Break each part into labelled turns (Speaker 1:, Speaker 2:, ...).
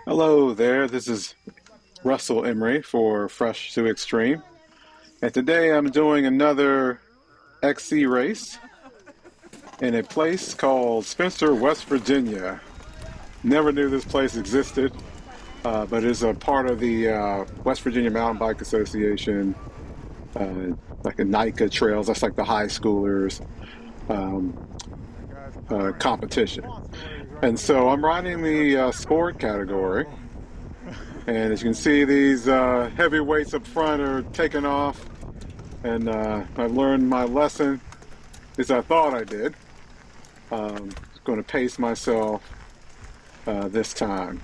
Speaker 1: Hello there, this is Russell Emery for Fresh to Extreme. And today I'm doing another XC race in a place called Spencer, West Virginia. Never knew this place existed, but it's a part of the West Virginia Mountain Bike Association, like a NICA trails. That's like the high schoolers um, competition. And so I'm riding the sport category. And as you can see, these heavy weights up front are taking off. And I've learned my lesson, as I thought I did. Going to pace myself this time.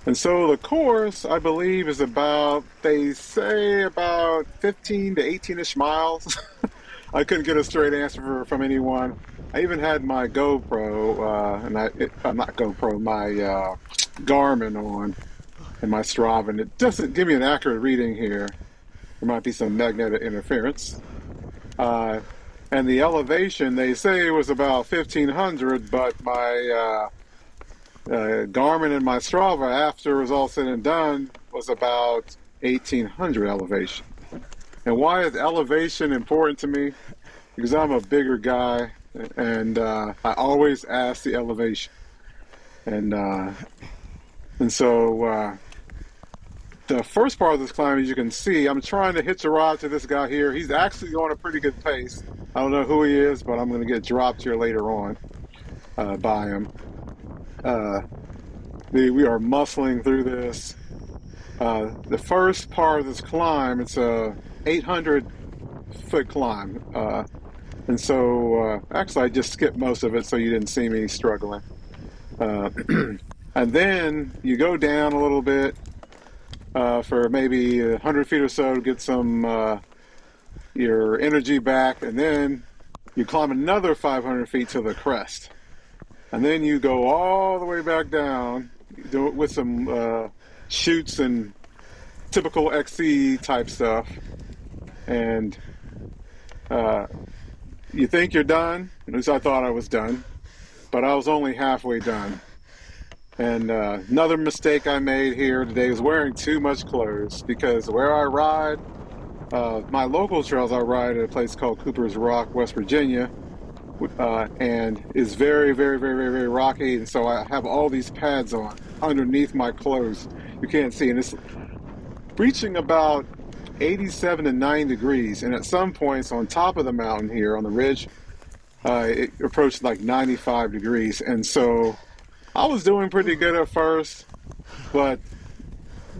Speaker 1: And so the course, I believe, is about, they say, about 15 to 18-ish miles. I couldn't get a straight answer from anyone. I even had my GoPro, not GoPro, my Garmin on and my Strava, and it doesn't give me an accurate reading here. There might be some magnetic interference. And the elevation, they say it was about 1,500, but my Garmin and my Strava, after it was all said and done, was about 1,800 elevation. And why is elevation important to me? Because I'm a bigger guy, and I always ask the elevation. And so the first part of this climb, as you can see, I'm trying to hitch a ride to this guy here. He's actually going a pretty good pace. I don't know who he is, but I'm going to get dropped here later on by him. We are muscling through this. The first part of this climb, it's a 800-foot climb. And so, actually, I just skipped most of it so you didn't see me struggling. And then you go down a little bit for maybe 100 feet or so to get some your energy back. And then you climb another 500 feet to the crest. And then you go all the way back down, do it with some chutes and typical XC type stuff. And you think you're done, at least I thought I was done, but I was only halfway done. And another mistake I made here today was wearing too much clothes, because where I ride, my local trails, I ride at a place called Cooper's Rock, West Virginia, and is very, very, very, very, very rocky. And so I have all these pads on underneath my clothes. You can't see, and it's reaching about 87 to 9 degrees. And at some points on top of the mountain here on the ridge, it approached like 95 degrees. And so I was doing pretty good at first, but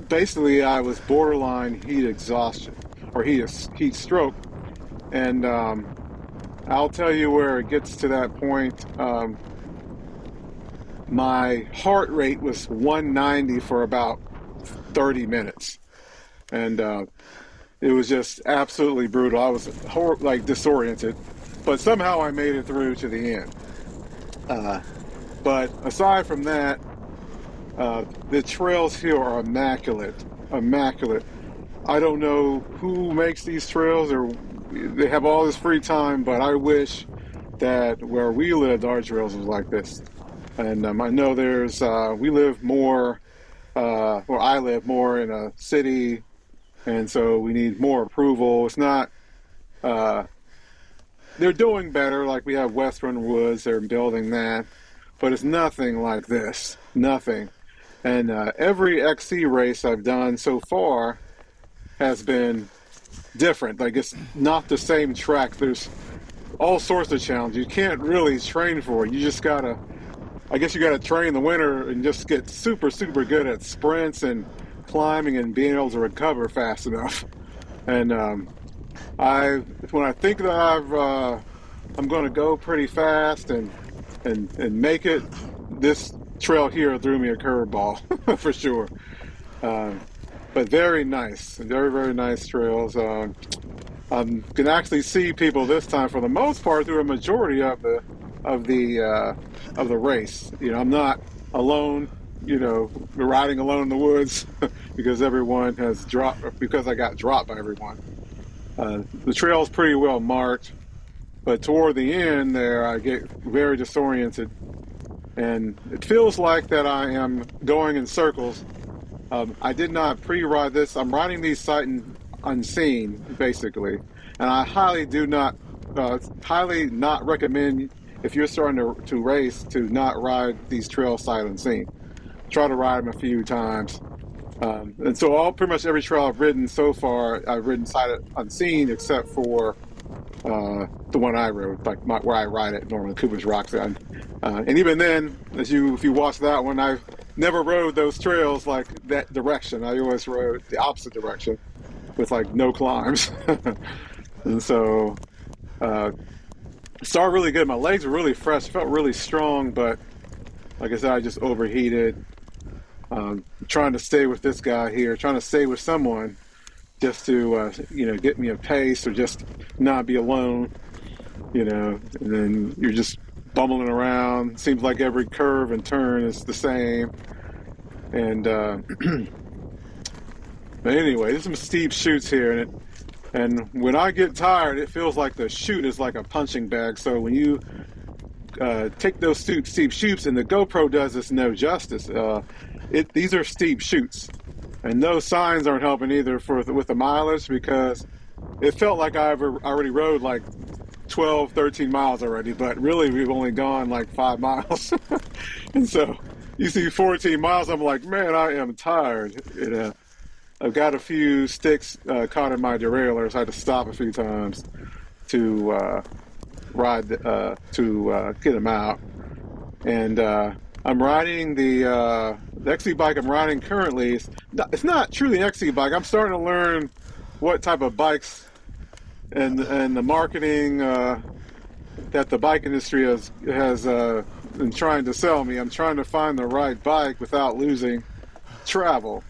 Speaker 1: basically I was borderline heat exhaustion or heat stroke. And I'll tell you where it gets to that point. My heart rate was 190 for about 30 minutes. And it was just absolutely brutal. I was disoriented, but somehow I made it through to the end. But aside from that, the trails here are immaculate. I don't know who makes these trails, or they have all this free time, but I wish that where we lived, our trails was like this. And I know we live more, or I live more in a city, and so we need more approval. It's not, they're doing better, like we have Western Woods, they're building that, but it's nothing like this, nothing. And every XC race I've done so far has been different. Like, it's not the same track. There's all sorts of challenges. You can't really train for it. You just gotta, I guess you gotta train the winter and just get super, super good at sprints and climbing and being able to recover fast enough. And when I think that I'm going to go pretty fast and make it, this trail here threw me a curveball for sure. But very nice, very, very nice trails. Can actually see people this time for the most part through a majority of the race. You know, I'm not alone. You know, riding alone in the woods because everyone has dropped, because I got dropped by everyone. The trail is pretty well marked, but toward the end there, I get very disoriented, and it feels like that I am going in circles. I did not pre-ride this. I'm riding these sight unseen, basically, and I highly not recommend if you're starting to race to not ride these trails sight unseen. Try to ride them a few times. And so pretty much every trail I've ridden so far, I've ridden sight unseen, except for the one I rode, like where I ride it normally, Cooper's Rocks. And even then, if you watch that one, I've never rode those trails like that direction. I always rode the opposite direction with like no climbs. And so started really good. My legs were really fresh, felt really strong, but like I said, I just overheated. Trying to stay with this guy here, trying to stay with someone just to get me a pace or just not be alone, and then you're just bumbling around. Seems like every curve and turn is the same. And but anyway, there's some steep chutes here, and when I get tired, it feels like the chute is like a punching bag. So when you take those steep chutes, and the GoPro does this no justice. These are steep chutes, and those signs aren't helping either with the mileage, because it felt like I've already rode like 12, 13 miles already, but really we've only gone like 5 miles. And so you see 14 miles, I'm like, man, I am tired. I've got a few sticks caught in my derailleur, so I had to stop a few times to get them out. And I'm riding the XC bike I'm riding currently. It's not truly an XC bike. I'm starting to learn what type of bikes and the marketing that the bike industry has been trying to sell me. I'm trying to find the right bike without losing travel.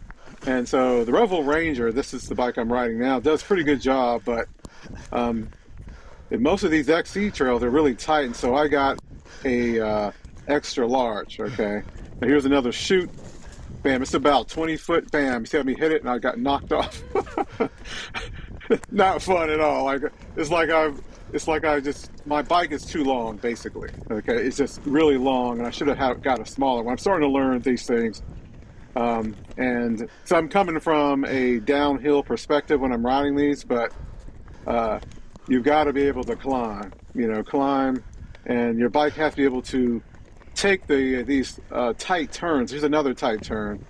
Speaker 1: And so the Revel Ranger, this is the bike I'm riding now, does a pretty good job, but most of these XC trails are really tight, and so I got a extra large. Okay, now here's another chute. Bam, it's about 20 foot. Bam, you see me hit it, and I got knocked off. Not fun at all. My bike is too long, basically. Okay, it's just really long, and I should have got a smaller one. I'm starting to learn these things, and so I'm coming from a downhill perspective when I'm riding these, but you've got to be able to climb, and your bike has to be able to take these tight turns. Here's another tight turn.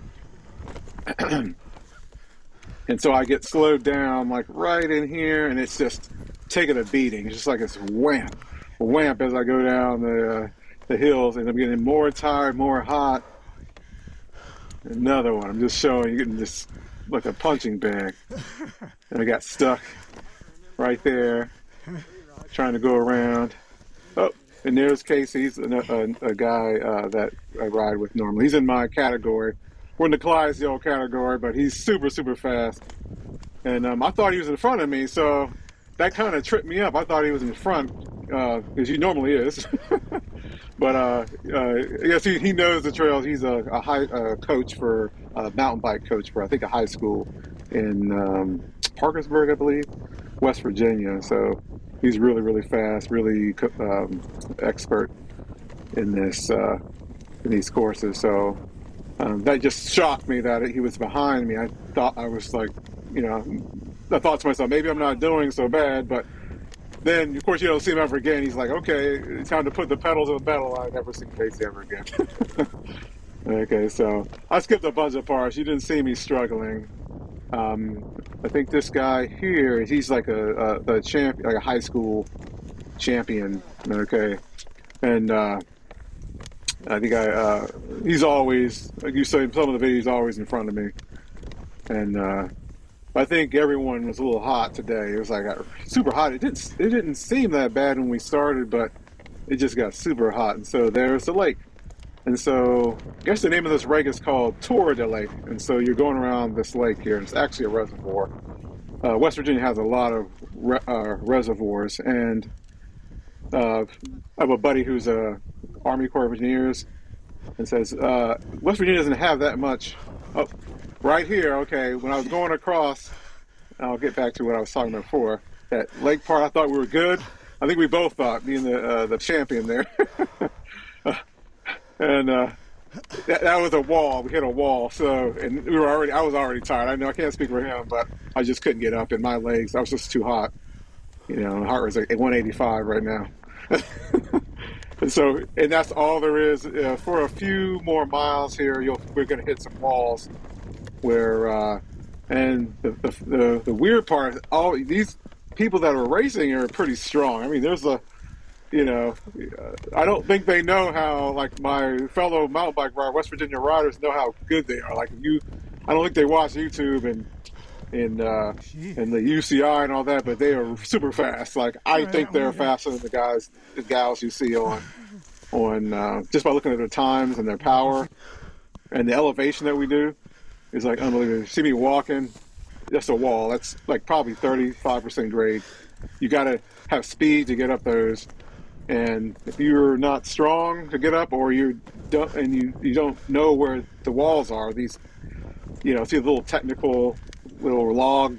Speaker 1: And so I get slowed down like right in here, and it's just taking a beating. It's just like it's whamp as I go down the hills, and I'm getting more tired, more hot. Another one. I'm just showing you, getting just like a punching bag. And I got stuck right there, trying to go around. Oh, and there's Casey. He's a guy that I ride with normally. He's in my category. We're in the Clydesdale category, but he's super, super fast. And I thought he was in front of me, so that kind of tripped me up. I thought he was in front, because he normally is. But I guess he knows the trails. He's a high coach for mountain bike coach for, I think, a high school in Parkersburg, I believe, West Virginia. So he's really, really fast, really expert in these courses. So that just shocked me that he was behind me. I thought I was like, I thought to myself, maybe I'm not doing so bad, but then, of course, you don't see him ever again. He's like, okay, it's time to put the pedals to the metal. I never see Casey ever again. Okay, so I skipped a bunch of parts. You didn't see me struggling. I think this guy here, he's like a champion, like a high school champion. Okay, and I think he's always, like you say in some of the videos, he's always in front of me. And I think everyone was a little hot today. It was like super hot. It didn't seem that bad when we started, but it just got super hot. And so there's the lake. And so I guess the name of this lake is called Tour de Lake. And so you're going around this lake here. It's actually a reservoir. West Virginia has a lot of reservoirs. And I have a buddy who's a Army Corps of Engineers, and says, West Virginia doesn't have that much. Oh, right here, okay, when I was going across, I'll get back to what I was talking about before, that lake part, I thought we were good. I think we both thought, being the champion there. And that was a wall. We hit a wall. So, and I was already tired. I know I can't speak for him, but I just couldn't get up in my legs. I was just too hot. Heart rate's like at 185 right now. And so, and that's all there is. For a few more miles here, we're going to hit some walls where, and the weird part, all these people that are racing are pretty strong. I mean, I don't think they know how, like my fellow mountain bike rider, West Virginia riders know how good they are. I don't think they watch YouTube and the UCI and all that, but they are super fast. Like I think they're faster than the gals you see on just by looking at their times and their power and the elevation that we do is like unbelievable. You see me walking, that's a wall. That's like probably 35% grade. You got to have speed to get up those. And if you're not strong to get up, or you don't know where the walls are, see the little technical little log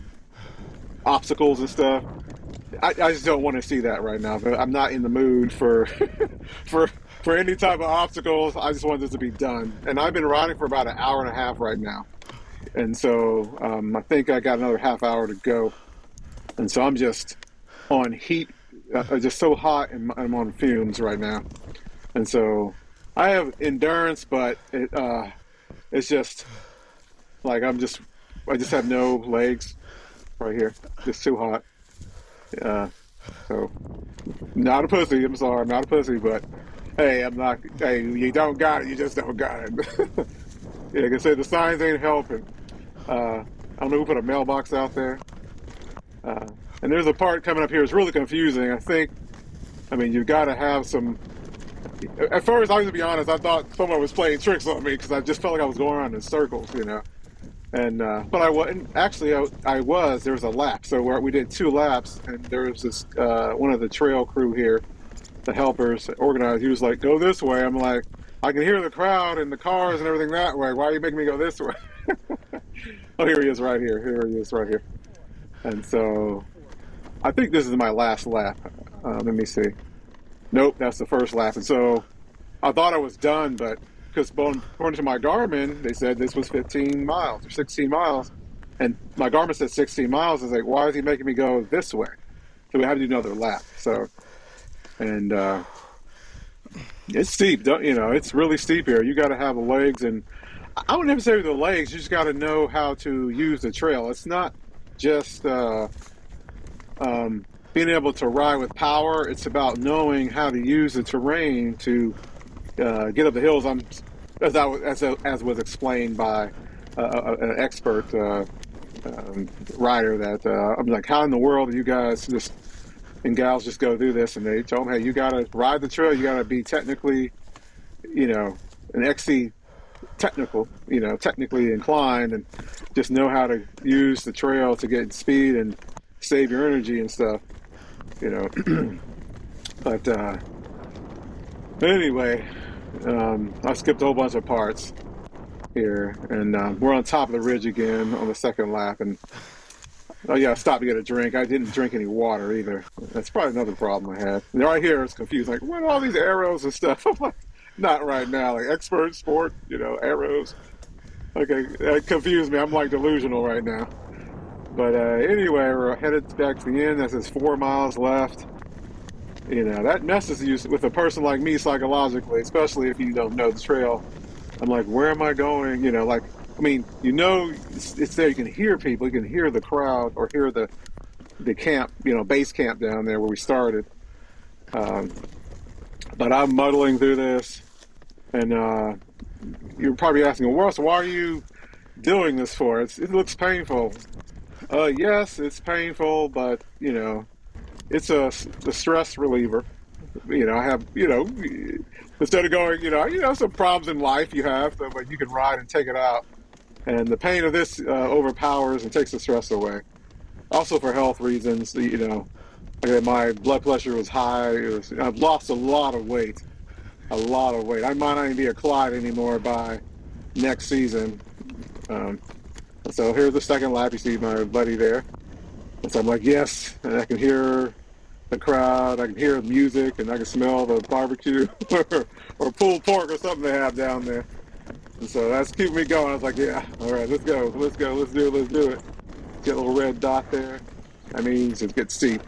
Speaker 1: obstacles and stuff. I just don't want to see that right now. But I'm not in the mood for for any type of obstacles. I just want this to be done. And I've been riding for about an hour and a half right now, and so I think I got another half hour to go. And so I'm just on heat. Just so hot, and I'm on fumes right now. And so I have endurance, but it's just like I just have no legs right here. Just too hot. So not a pussy. I'm sorry, I'm not a pussy, but hey, I'm not. Hey, you don't got it. You just don't got it. Yeah, like I said, the signs ain't helping. I don't know who put a mailbox out there. And there's a part coming up here that's really confusing. I mean, you've got to have some. At first, I was to be honest, I thought someone was playing tricks on me because I just felt like I was going around in circles, And but I wasn't. Actually, I was. There was a lap, so we did 2 laps, and there was this one of the trail crew here, the helpers organized. He was like, "Go this way." I'm like, "I can hear the crowd and the cars and everything that way. Why are you making me go this way?" Oh, here he is, right here. Here he is, right here. And so, I think this is my last lap. Let me see. Nope, that's the first lap. And so, I thought I was done, but because according to my Garmin, they said this was 15 miles or 16 miles. And my Garmin said 16 miles. I was like, why is he making me go this way? So we had to do another lap. So, and it's steep. It's really steep here. You got to have the legs. And I wouldn't necessarily the legs. You just got to know how to use the trail. It's not just being able to ride with power. It's about knowing how to use the terrain to get up the hills. As was explained by an expert rider. That I'm like, how in the world do you guys and gals just go do this? And they told me, hey, you got to ride the trail. You got to be technically, an XC technical, technically inclined, and just know how to use the trail to get speed and save your energy and stuff, But anyway, I skipped a whole bunch of parts here, and we're on top of the ridge again on the second lap. And I stopped to get a drink. I didn't drink any water either. That's probably another problem I had. And right here, it's confused. Like, what are all these arrows and stuff? I'm like, not right now. Like expert sport, arrows. Okay, that confused me. I'm like delusional right now. But anyway, we're headed back to the end. That says 4 miles left. That messes you with a person like me psychologically, especially if you don't know the trail. I'm like, where am I going? It's there. You can hear people. You can hear the crowd or hear the camp, base camp down there where we started. But I'm muddling through this. And you're probably asking, well, why are you doing this for? It looks painful. Yes, it's painful, but, it's the stress reliever. I have, instead of going, some problems in life you have, but you can ride and take it out. And the pain of this overpowers and takes the stress away. Also for health reasons, my blood pressure was high. I've lost a lot of weight. I might not even be a Clyde anymore by next season. So here's the second lap. You see my buddy there. And so I'm like, yes. And I can hear the crowd. I can hear music, and I can smell the barbecue or pulled pork or something they have down there. And so that's keeping me going. I was like, yeah, all right, let's go, let's go, let's do it. Get a little red dot there. That means it gets steep.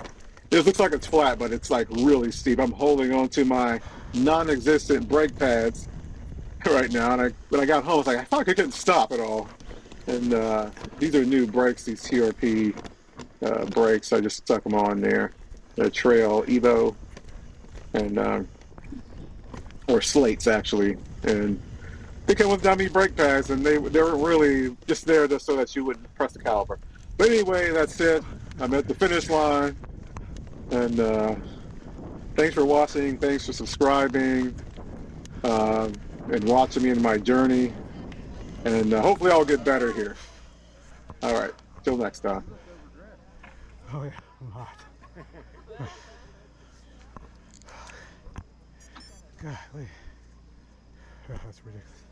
Speaker 1: This looks like it's flat, but it's like really steep. I'm holding on to my non-existent brake pads right now, and when I got home, I was like, I thought I couldn't stop at all. And these are new brakes, these TRP brakes. I just stuck them on there. The Trail Evo, and or Slates actually, and they came with dummy brake pads, and they were really just there just so that you wouldn't press the caliper. But anyway, that's it. I'm at the finish line, and thanks for watching. Thanks for subscribing and watching me in my journey. And hopefully I'll get better here. All right. Till next time.
Speaker 2: Oh yeah, I'm hot. Golly. Oh, that's ridiculous.